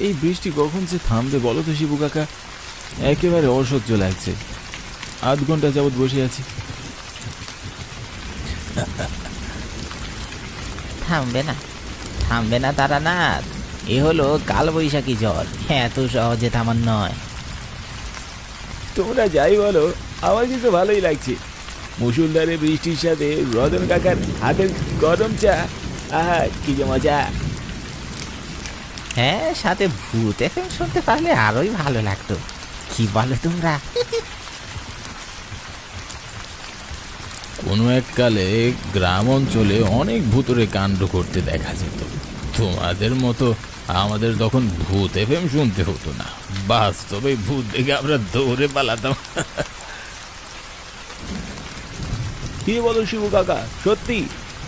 এই বৃষ্টি কখন যে থামবে বলো তো শিবু কাকা? একেবারে অসহ্য লাগছে। আধ ঘন্টা যাবৎ বসে আছি। থামবে না, থামবে না তারানাথ। এ হলো কালবৈশাখী ঝড়, এত সহজে থামার নয়। তোমরা যাই বলো, আমার কিন্তু ভালোই লাগছে। মুসুলধারে বৃষ্টির সাথে রতন কাকার হাতের গরম চা, আহা কি যে মজা। হ্যাঁ, সাথে ভূত এফএম শুনতে পারলে আরোই ভালো লাগতো। কি বলো তোমরা? কোনো এককালে গ্রাম অঞ্চলে অনেক ভূতরে কাণ্ড করতে দেখা যেত। তোমাদের মতো আমাদের তখন ভূত এফএম শুনতে হতো না, বাস্তবে ভূত দেখে আমরা দৌড়ে পালাতাম। কি বলো শিবু কাকা, সত্যি?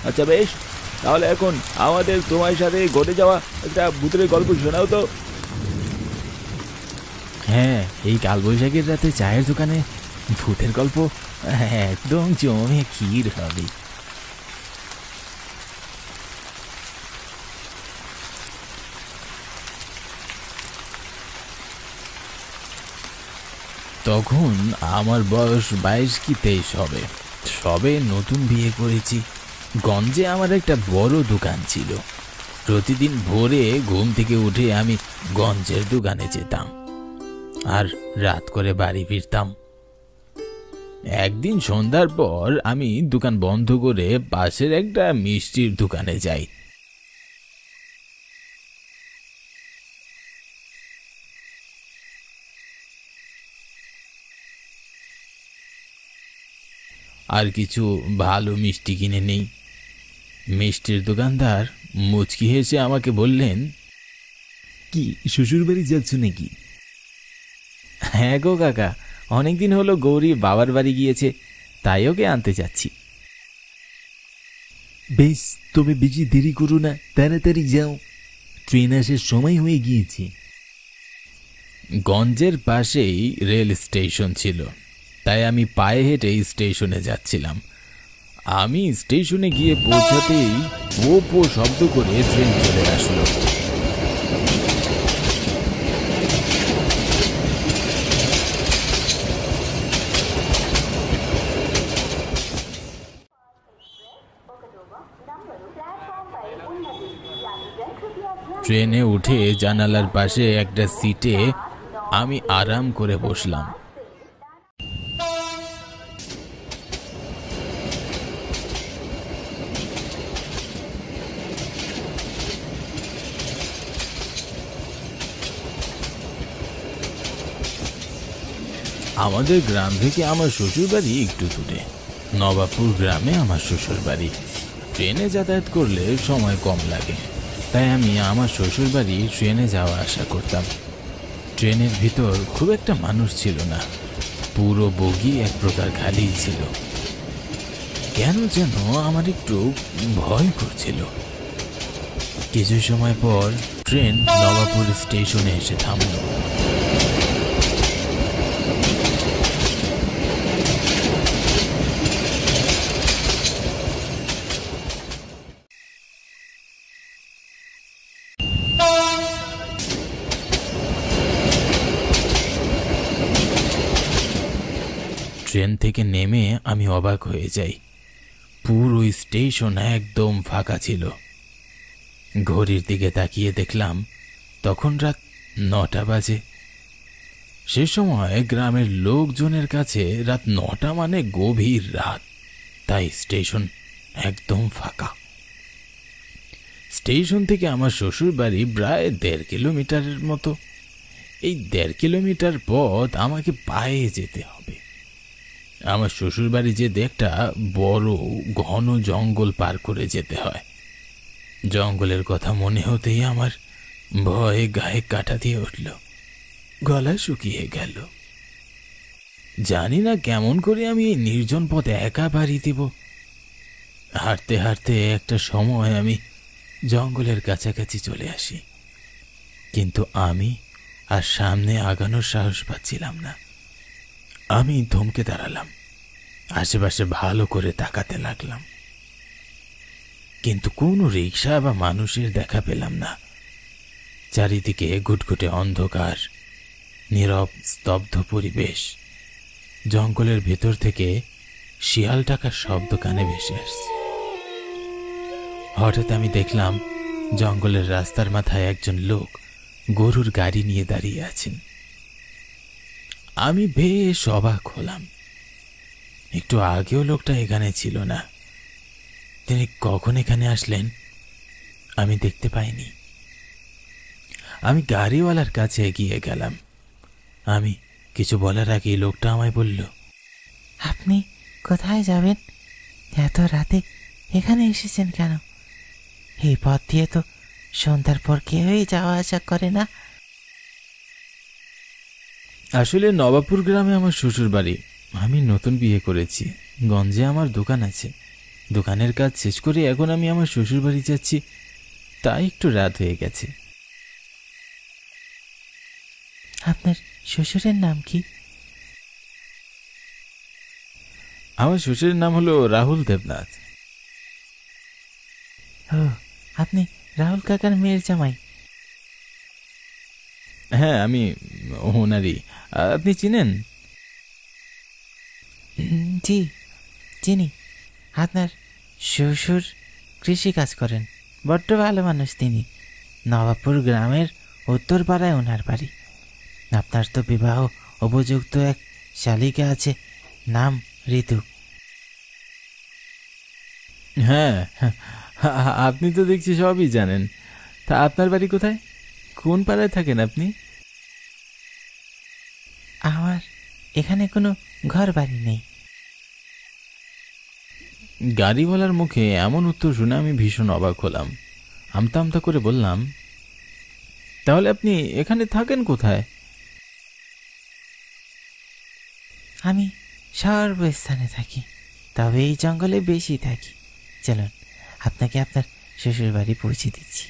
আচ্ছা বেশ, তাহলে এখন আমাদের তোমার সাথে ঘটে যাওয়া একটা ভূতের গল্প শোনাও তো। হ্যাঁ, এই কালবৈশাখীর রাতে চায়ের দোকানে ভূতের গল্প একদম জমে ক্ষীর হবে। তখন আমার বয়স 22 কি 23 হবে। সবে নতুন বিয়ে করেছি। গঞ্জে আমার একটা বড় দোকান ছিল। প্রতিদিন ভোরে ঘুম থেকে উঠে আমি গঞ্জের দোকানে যেতাম আর রাত করে বাড়ি ফিরতাম। একদিন সন্ধ্যার পর আমি দোকান বন্ধ করে পাশের একটা মিষ্টির দোকানে যাই। আর কিছু ভালো মিষ্টি কিনে নেই। মিষ্টির দোকানদার মুচকি হেসে আমাকে বললেন, কি শ্বশুর বাড়ি যাচ্ছ নাকি? হ্যাঁ গো কাকা, অনেকদিন হলো গৌরী বাবার বাড়ি গিয়েছে, তাই ওকে আনতে যাচ্ছি। বেশ, তবে বেশি দেরি করো না, তাড়াতাড়ি যাও, ট্রেন আসার সময় হয়ে গিয়েছে। গঞ্জের পাশেই রেল স্টেশন ছিল, তাই আমি পায়ে হেঁটে স্টেশনে যাচ্ছিলাম। আমি স্টেশনে গিয়ে পৌঁছাতেই পো পো শব্দ করে ট্রেন চলে আসলো। ট্রেনে উঠে জানালার পাশে একটা সিটে আমি আরাম করে বসলাম। আমাদের গ্রাম থেকে আমার শ্বশুর বাড়ি একটু দূরে, নবাবপুর গ্রামে আমার শ্বশুর বাড়ি। ট্রেনে যাতায়াত করলে সময় কম লাগে, তাই আমি আমার শ্বশুর বাড়ি ট্রেনে যাওয়া আসা করতাম। ট্রেনের ভিতর খুব একটা মানুষ ছিল না, পুরো বগি এক প্রকার খালি ছিল। কেন যেন আমার একটু ভয় করছিল। কিছু সময় পর ট্রেন নবাবপুর স্টেশনে এসে থামল। ট্রেন থেকে নেমে আমি অবাক হয়ে যাই। পুরো স্টেশন একদম ফাঁকা ছিল। ঘড়ির দিকে তাকিয়ে দেখলাম তখন রাত 9টা বাজে। সে সময় গ্রামের লোকজনের কাছে রাত 9টা মানে গভীর রাত, তাই স্টেশন একদম ফাঁকা। স্টেশন থেকে আমার শ্বশুর বাড়ি প্রায় 1.5 কিলোমিটারের মতো। এই 1.5 কিলোমিটার পথ আমাকে পায়ে যেতে হবে। আমার শ্বশুর বাড়ি যেতে একটা বড় ঘন জঙ্গল পার করে যেতে হয়। জঙ্গলের কথা মনে হতেই আমার ভয়ে গায়ে কাঁটা দিয়ে উঠল, গলা শুকিয়ে গেল। জানি না কেমন করে আমি এই নির্জন পথে একা পাড়ি দিব। হাঁটতে হাঁটতে একটা সময় আমি জঙ্গলের কাছাকাছি চলে আসি, কিন্তু আমি আর সামনে আগানোর সাহস পাচ্ছিলাম না। আমি থমকে দাঁড়ালাম, আশেপাশে ভালো করে তাকাতে লাগলাম, কিন্তু কোনো রিক্সা বা মানুষের দেখা পেলাম না। চারিদিকে ঘুটঘুটে অন্ধকার, নীরব স্তব্ধ পরিবেশ। জঙ্গলের ভেতর থেকে শিয়াল ডাকার শব্দ কানে ভেসে আসছে। হঠাৎ আমি দেখলাম জঙ্গলের রাস্তার মাথায় একজন লোক গরুর গাড়ি নিয়ে দাঁড়িয়ে আছেন। আমি বেশ অবাক হলাম। একটু আগেও লোকটা এখানে ছিল না। তিনি কখন এখানে আসলেন আমি দেখতে পাইনি। আমি গাড়িওয়ালার কাছে এগিয়ে গেলাম। আমি কিছু বলার আগেই লোকটা আমায় বলল, আপনি কোথায় যাবেন? এত রাতে এখানে এসেছেন কেন? এই পথ দিয়ে তো সন্ধ্যার পর কেউই যাওয়া আসা করে না। আসলে নবাবপুর গ্রামে আমার শ্বশুর বাড়ি। আমি নতুন বিয়ে করেছি। গঞ্জে আমার দোকান আছে। দোকানের কাজ শেষ করে এখন আমি আমার শ্বশুর বাড়ি যাচ্ছি, তাই একটু রাত হয়ে গেছে। আপনার শ্বশুরের নাম কি? আমার শ্বশুরের নাম হলো রাহুল দেবনাথ। ও, আপনি রাহুল কাকার মেয়ের জামাই? হ্যাঁ, আমি ওনারই। আপনি চিনেন? জি, চিনি। আপনার শ্বশুর কৃষি কাজ করেন। বড্ড ভালো মানুষ তিনি। নবাবপুর গ্রামের উত্তর পাড়ায় ওনার বাড়ি। আপনার তো বিবাহ উপযুক্ত এক শালিকা আছে, নাম ঋতু। হ্যাঁ, আপনি তো দেখছি সবই জানেন। তা আপনার বাড়ি কোথায়? কোন পাড়ায় থাকেন আপনি? আমার এখানে কোনো ঘর বাড়ি নেই। গাড়িওয়ালার মুখে এমন উত্তর শুনে আমি ভীষণ অবাক হলাম। আমতা আমতা করে বললাম, তাহলে আপনি এখানে থাকেন কোথায়? আমি সর্বস্থানে থাকি, তবে এই জঙ্গলে বেশি থাকি। চলুন, আপনাকে আপনার শ্বশুর বাড়ি পৌঁছে দিচ্ছি।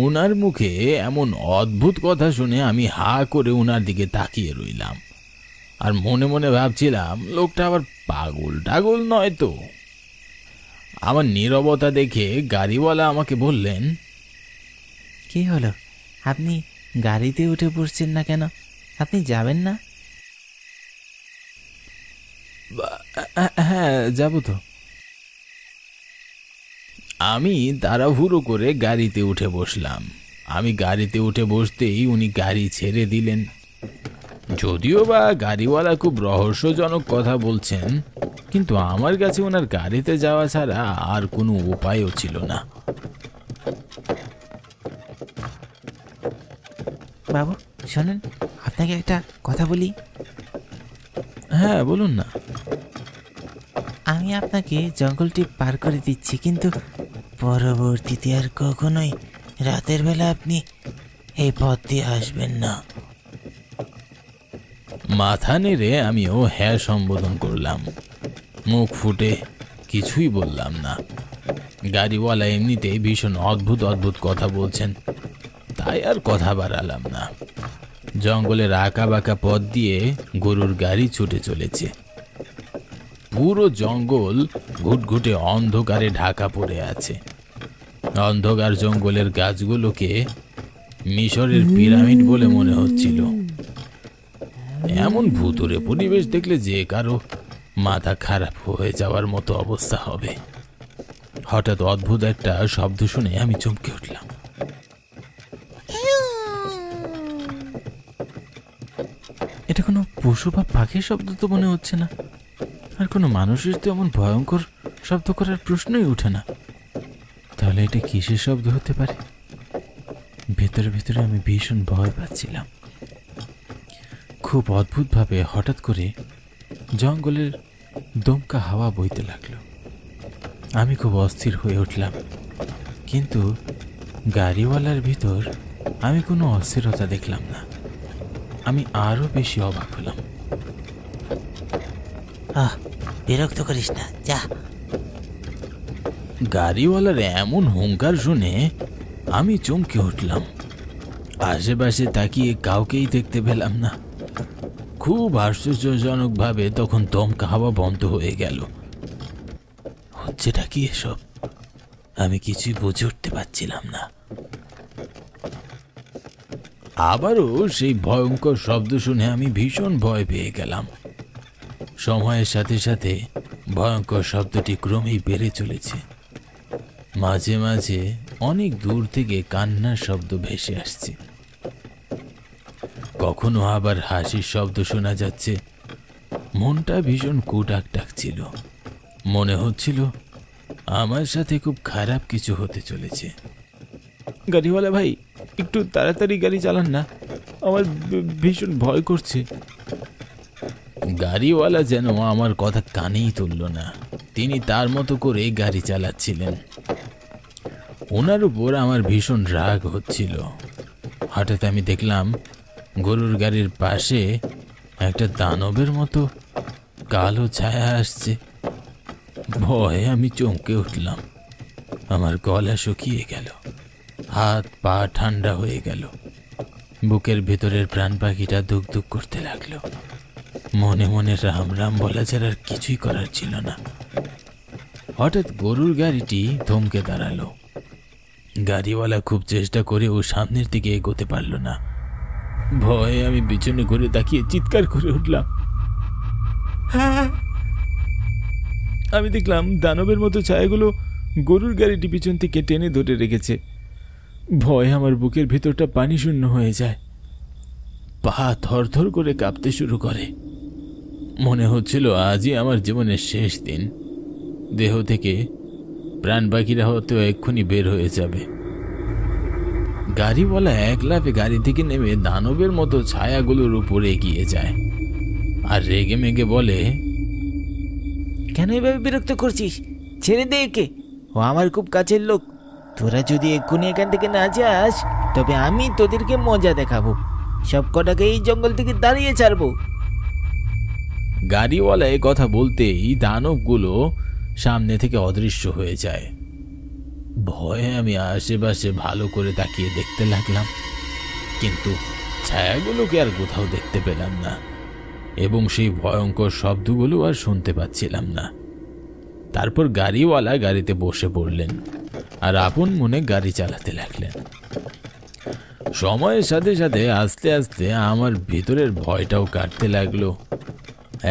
ওনার মুখে এমন অদ্ভুত কথা শুনে আমি হা করে ওনার দিকে তাকিয়ে রইলাম। আর মনে মনে ভাবছিলাম, লোকটা আবার পাগল টাগল নয় তো। আমার নীরবতা দেখে গাড়িওয়ালা আমাকে বললেন, কি হলো, আপনি গাড়িতে উঠে পড়ছেন না কেন? আপনি যাবেন না? হ্যাঁ, যাব তো। আমি তাড়াহুড়ো করে গাড়িতে উঠে বসলাম। আমি গাড়িতে উঠে বসতেই উনি গাড়ি ছেড়ে দিলেন। যদিও বা গাড়িওয়ালা খুব রহস্যজনক কথা বলছেন, কিন্তু আমার কাছে ওনার গাড়িতে যাওয়া ছাড়া আর কোনো উপায়ও ছিল না। বাবু শোনেন, আপনাকে একটা কথা বলি। হ্যাঁ, বলুন না। আমি আপনাকে জঙ্গলটি পার করে দিচ্ছি, কিন্তু পরবর্তীতে আর কখনোই রাতের বেলা আপনি এই পথ দিয়ে আসবেন না। মাথা নেড়ে আমিও হ্যাঁ সম্বোধন করলাম। মুখ ফুটে কিছুই বললাম না। গাড়িওয়ালা এমনিতেই ভীষণ অদ্ভুত অদ্ভুত কথা বলছেন, তাই আর কথা বাড়ালাম না। জঙ্গলের আঁকা বাঁকা পথ দিয়ে গরুর গাড়ি ছুটে চলেছে। পুরো জঙ্গল ঘুটঘুটে অন্ধকারে ঢাকা পড়ে আছে। অন্ধকার জঙ্গলের গাছগুলোকে মিশরের পিরামিড বলে মনে হচ্ছিল। এমন ভুতুড়ে পরিবেশ দেখলে যে কারো মাথা খারাপ হয়ে যাওয়ার মতো অবস্থা হবে। হঠাৎ অদ্ভুত একটা শব্দ শুনে আমি চমকে উঠলাম। এটা কোনো পশু বা পাখির শব্দ তো মনে হচ্ছে না। আর কোনো মানুষের তো এমন ভয়ঙ্কর শব্দ করার প্রশ্নই ওঠে না। তাহলে এটা কিসের শব্দ হতে পারে? ভেতরে ভেতরে আমি ভীষণ ভয় পাচ্ছিলাম। খুব অদ্ভুতভাবে হঠাৎ করে জঙ্গলের দমকা হাওয়া বইতে লাগলো। আমি খুব অস্থির হয়ে উঠলাম, কিন্তু গাড়িওয়ালার ভিতর আমি কোনো অস্থিরতা দেখলাম না। আমি আরো বেশি অবাক হলাম। বিরক্ত করিস না, যা। গাড়িওয়ালার এমন হুঙ্কার শুনে আমি চমকে উঠলাম। আশেপাশে তাকিয়ে কাউকেই দেখতে পেলাম না। খুব আশ্চর্যজনকভাবে তখন দমকা হাওয়া বন্ধ হয়ে গেল। হচ্ছেটা কি এসব? আমি কিছুই বুঝে উঠতে পারছিলাম না। আবারও সেই ভয়ঙ্কর শব্দ শুনে আমি ভীষণ ভয় পেয়ে গেলাম। সময়ের সাথে সাথে ভয়ঙ্কর শব্দটি ক্রমেই বেড়ে চলেছে। মাঝে মাঝে অনেক দূর থেকে কান্নার শব্দ ভেসে আসছে, কখনো আবার হাসির শব্দ শোনা যাচ্ছে। মনটা ভীষণ কুটাক ডাকছিল, মনে হচ্ছিল আমার সাথে খুব খারাপ কিছু হতে চলেছে। গাড়িওয়ালা ভাই, একটু তাড়াতাড়ি গাড়ি চালান না, আমার ভীষণ ভয় করছে। গাড়িওয়ালা যেন আমার কথা কানেই তুলল না। তিনি তার মতো করে গাড়ি চালাচ্ছিলেন। ওনার উপর আমার ভীষণ রাগ হচ্ছিল। হঠাৎ আমি দেখলাম গরুর গাড়ির পাশে একটা দানবের মতো কালো ছায়া আসছে। ভয়ে আমি চমকে উঠলাম। আমার গলা শুকিয়ে গেল, হাত পা ঠান্ডা হয়ে গেল, বুকের ভেতরের প্রাণ পাখিটা ধুক ধুক করতে লাগলো। মনে মনে রাম রাম বলা ছাড়া আর কিছুই করার ছিল না। হঠাৎ গরুর গাড়িটি থমকে দাঁড়ালো। গাড়িওয়ালা খুব চেষ্টা করে ও সামনের দিকে এগোতে পারল না। ভয়ে আমি পিছনে ঘুরে তাকিয়ে চিৎকার করে উঠলাম। আমি দেখলাম দানবের মতো ছায়াগুলো গরুর গাড়িটি পিছন থেকে টেনে ধরে রেখেছে। ভয়ে আমার বুকের ভেতরটা পানি শূন্য হয়ে যায়, পা থরথর করে কাঁপতে শুরু করে। মনে হচ্ছিল আজই আমার জীবনের শেষ দিন। দেহ থেকে প্রাণ বাকিরা হয়তো এক্ষুনি বের হয়ে যাবে। গাড়িওয়ালা এক লাফে গাড়ি থেকে নেমে দানবের মতো ছায়াগুলোর উপরে এগিয়ে যায় আর রেগে মেগে বলে, কেন এভাবে বিরক্ত করছিস? ছেড়ে দে একে, ও আমার খুব কাছের লোক। তোরা যদি এক্ষুনি এখান থেকে না যাস তবে আমি তোদেরকে মজা দেখাবো। সব কটাকে এই জঙ্গল থেকে দাঁড়িয়ে ছাড়বো। গাড়িওয়ালা এ কথা বলতেই দানবগুলো সামনে থেকে অদৃশ্য হয়ে যায়। ভয়ে আমি আশেপাশে ভালো করে তাকিয়ে দেখতে লাগলাম, কিন্তু ছায়াগুলোকে আর কোথাও দেখতে পেলাম না এবং সেই ভয়ঙ্কর শব্দগুলো আর শুনতে পাচ্ছিলাম না। তারপর গাড়িওয়ালা গাড়িতে বসে পড়লেন আর আপন মনে গাড়ি চালাতে লাগলেন। সময়ের সাথে সাথে আস্তে আস্তে আমার ভিতরের ভয়টাও কাটতে লাগলো।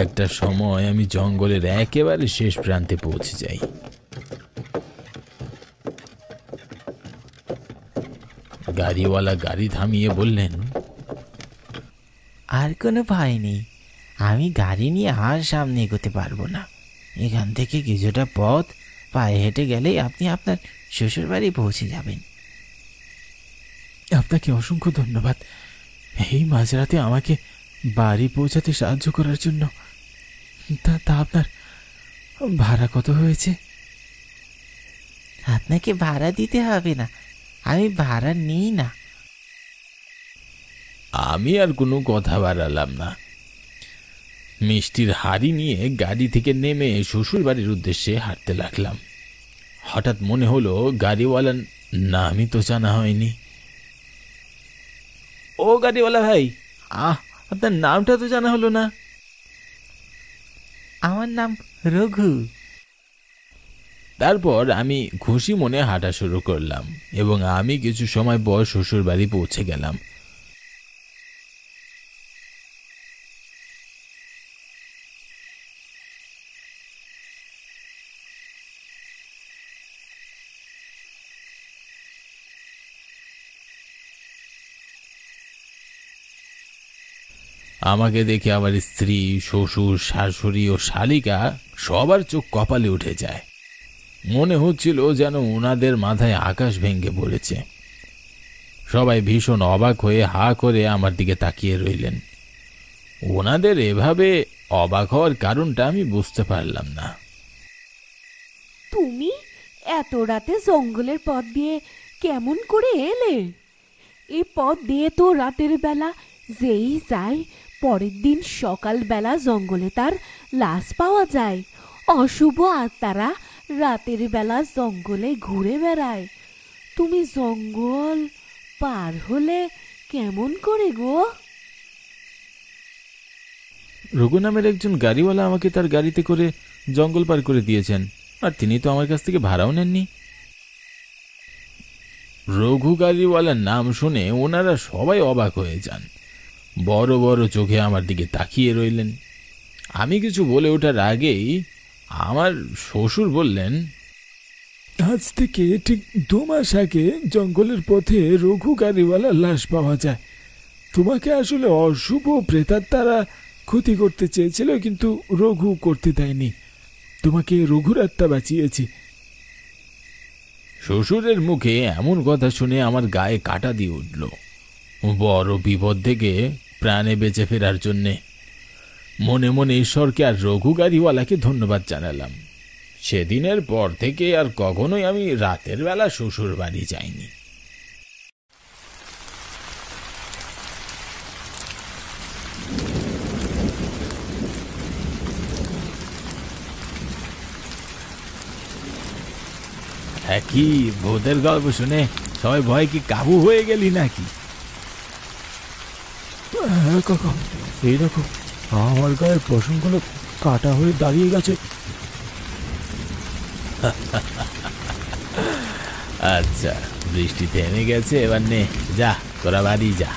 একটা সময় আমি জঙ্গলের একেবারে শেষ প্রান্তে পৌঁছে যাই। গাড়িওয়ালা গাড়ি থামিয়ে বললেন, আর কোনো ভয় নেই, আমি গাড়ি নিয়ে আর সামনে এগোতে পারবো না। এখান থেকে কিছুটা পথ পায়ে হেঁটে গেলেই আপনি আপনার শ্বশুর বাড়ি পৌঁছে যাবেন। আপনাকে অসংখ্য ধন্যবাদ এই মাঝরাতে আমাকে বাড়ি পৌঁছাতে সাহায্য করার জন্য। তা আপনার ভাড়া কত হয়েছে? আপনাকে ভাড়া দিতে হবে না, আমি ভাড়া নিই না। আমি আর কোনো কথা বাড়ালাম না। মিষ্টির হাড়ি নিয়ে গাড়ি থেকে নেমে শ্বশুর বাড়ির উদ্দেশ্যে হাঁটতে লাগলাম। হঠাৎ মনে হলো গাড়িওয়ালার নামই তো জানা হয়নি। ও গাড়িওয়ালা ভাই, আপনার নামটা তো জানা হলো না। আমার নাম রঘু। তারপর আমি খুশি মনে হাঁটা শুরু করলাম এবং আমি কিছু সময় পর শ্বশুর বাড়ি পৌঁছে গেলাম। আমাকে দেখে আমার স্ত্রী, শ্বশুর, শাশুড়ি ও শালিকা সবার চোখ কপালে উঠে যায়। মনে হচ্ছিল যেন ওনাদের মাথায় আকাশ ভেঙে পড়েছে। সবাই ভীষণ অবাক হয়ে হা করে আমার দিকে তাকিয়ে রইলেন। ওনাদের এভাবে অবাক হওয়ার কারণটা আমি বুঝতে পারলাম না। তুমি এত রাতে জঙ্গলের পথ দিয়ে কেমন করে এলে? এই পথ দিয়ে তো রাতের বেলা যেই যায় পরের দিন সকালবেলা জঙ্গলে তার লাশ পাওয়া যায়। অশুভ আত্মারা রাতের বেলা জঙ্গলে ঘুরে বেড়ায়। তুমি জঙ্গল পার হলে কেমন করে গো? রঘু নামের একজন গাড়িওয়ালা আমাকে তার গাড়িতে করে জঙ্গল পার করে দিয়েছেন, আর তিনি তো আমার কাছ থেকে ভাড়াও নেননি। রঘু গাড়িওয়ালার নাম শুনে ওনারা সবাই অবাক হয়ে যান, বড় বড় চোখে আমার দিকে তাকিয়ে রইলেন। আমি কিছু বলে ওঠার আগেই আমার শ্বশুর বললেন, আজ থেকে ঠিক 2 মাস আগে জঙ্গলের পথে রঘু গাড়িওয়ালার লাশ পাওয়া যায়। তোমাকে আসলে অশুভ প্রেতাত্মারা ক্ষতি করতে চেয়েছিল, কিন্তু রঘু করতে দেয়নি। তোমাকে রঘুর আত্মা বাঁচিয়েছি। শ্বশুরের মুখে এমন কথা শুনে আমার গায়ে কাঁটা দিয়ে উঠল। বড় বিপদ থেকে প্রাণে বেঁচে ফেরার জন্যে মনে মনে ঈশ্বরকে আর রঘু গাড়িওয়ালাকে ধন্যবাদ জানালাম। সেদিনের পর থেকে আর কখনোই আমি রাতের বেলা শ্বশুর বাড়ি যাইনি। কি ভূতের গল্প শুনে সবাই ভয় কি কাবু হয়ে গেলি নাকি? হ্যাঁ কাকা, এই দেখো আমার গায়ের পশমগুলো কাটা হয়ে দাঁড়িয়ে গেছে। আচ্ছা, বৃষ্টি থেমে গেছে, এবার নে, যা তোরা বাড়ি যা।